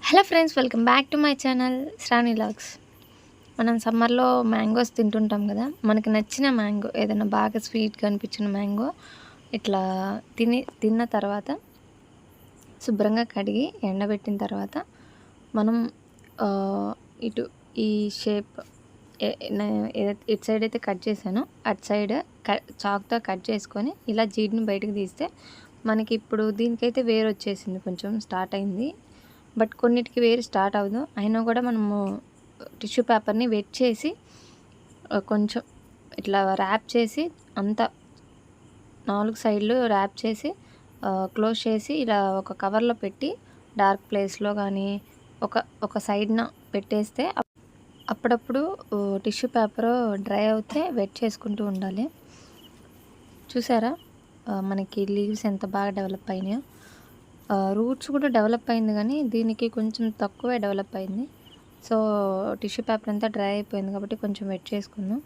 Hello friends, welcome back to my channel Sravani vlogs. మనం సమ్మర్లో mangoes తింటుంటాం కదా. మనకి నచ్చిన మ్యాంగో, ఏదైనా బాగా స్వీట్గా అనిపించిన మ్యాంగో ఇట్లా తిన్న తర్వాత శుభ్రంగా కడిగి ఎండబెట్టిన తర్వాత మనం ఇటు ఈ షేప్ ఇటు సైడ్ అయితే కట్ చేశాను, అటు సైడ్ చాక్తో కట్ చేసుకొని ఇలా జీడిని బయటకు తీస్తే మనకి ఇప్పుడు దీనికైతే వేరు వచ్చేసింది, కొంచెం స్టార్ట్ అయింది. బట్ కొన్నిటికి వేరు స్టార్ట్ అవ్వదు. అయినా కూడా మనము టిష్యూ పేపర్ని వెట్ చేసి కొంచెం ఇట్లా ర్యాప్ చేసి అంతా 4 సైడ్లు ర్యాప్ చేసి క్లోజ్ చేసి ఇలా ఒక కవర్లో పెట్టి డార్క్ ప్లేస్లో కానీ ఒక సైడ్న పెట్టేస్తే అప్పుడప్పుడు టిష్యూ పేపర్ డ్రై అవుతే వెట్ చేసుకుంటూ ఉండాలి. చూసారా మనకి లీవ్స్ ఎంత బాగా డెవలప్ అయినాయో. రూట్స్ కూడా డెవలప్ అయింది, కానీ దీనికి కొంచెం తక్కువే డెవలప్ అయింది. సో టిష్యూ పేపర్ అంతా డ్రై అయిపోయింది కాబట్టి కొంచెం వెట్ చేసుకున్నాం.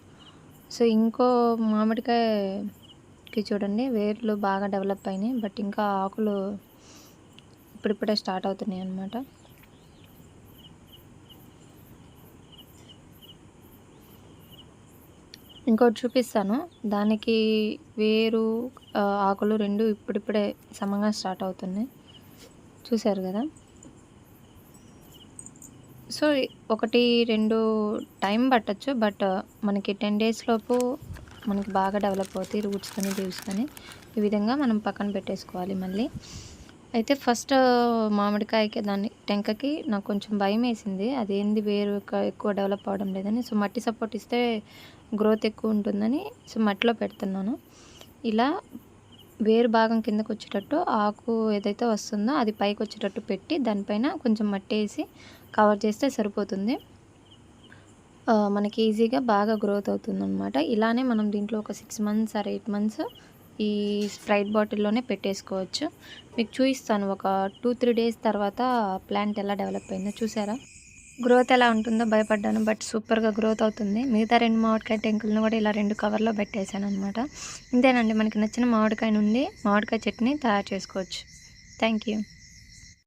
సో ఇంకో మామిడికాయకి చూడండి, వేర్లు బాగా డెవలప్ అయినాయి, బట్ ఇంకా ఆకులు ఇప్పుడిప్పుడే స్టార్ట్ అవుతున్నాయి అన్నమాట. ఇంకోటి చూపిస్తాను, దానికి వేరు ఆకులు రెండు ఇప్పుడిప్పుడే సమంగా స్టార్ట్ అవుతున్నాయి. చూశారు కదా. సో 1-2 టైం పట్టచ్చు, బట్ మనకి 10 డేస్ లోపు మనకి బాగా డెవలప్ అవుతాయి రూట్స్ కానీ లీవ్స్ కానీ. ఈ విధంగా మనం పక్కన పెట్టేసుకోవాలి. మళ్ళీ అయితే ఫస్ట్ మామిడికాయకి దాన్ని టెంకకి నాకు కొంచెం భయం వేసింది, అదేంది వేరు ఎక్కువ డెవలప్ అవ్వడం లేదని. సో మట్టి సపోర్ట్ ఇస్తే గ్రోత్ ఎక్కువ ఉంటుందని సో మట్టిలో పెడుతున్నాను. ఇలా వేరు భాగం కిందకు వచ్చేటట్టు ఆకు ఏదైతే వస్తుందో అది పైకి వచ్చేటట్టు పెట్టి దానిపైన కొంచెం మట్టి వేసి కవర్ చేస్తే సరిపోతుంది. మనకి ఈజీగా బాగా గ్రోత్ అవుతుంది అనమాట. ఇలానే మనం దీంట్లో ఒక 6 months or 8 months ఈ స్ప్రైట్ బాటిల్లోనే పెట్టేసుకోవచ్చు. మీకు చూపిస్తాను ఒక 2-3 days తర్వాత ప్లాంట్ ఎలా డెవలప్ అయిందో. చూసారా గ్రోత్ ఎలా ఉంటుందో భయపడ్డాను, బట్ సూపర్గా గ్రోత్ అవుతుంది. మిగతా 2 మామిడికాయ టెంకులను కూడా ఇలా 2 కవర్లో పెట్టేశాను అనమాట. ఇంతేనండి, మనకి నచ్చిన మామిడికాయ నుండి మామిడికాయ చట్నీ తయారు చేసుకోవచ్చు. Thank you.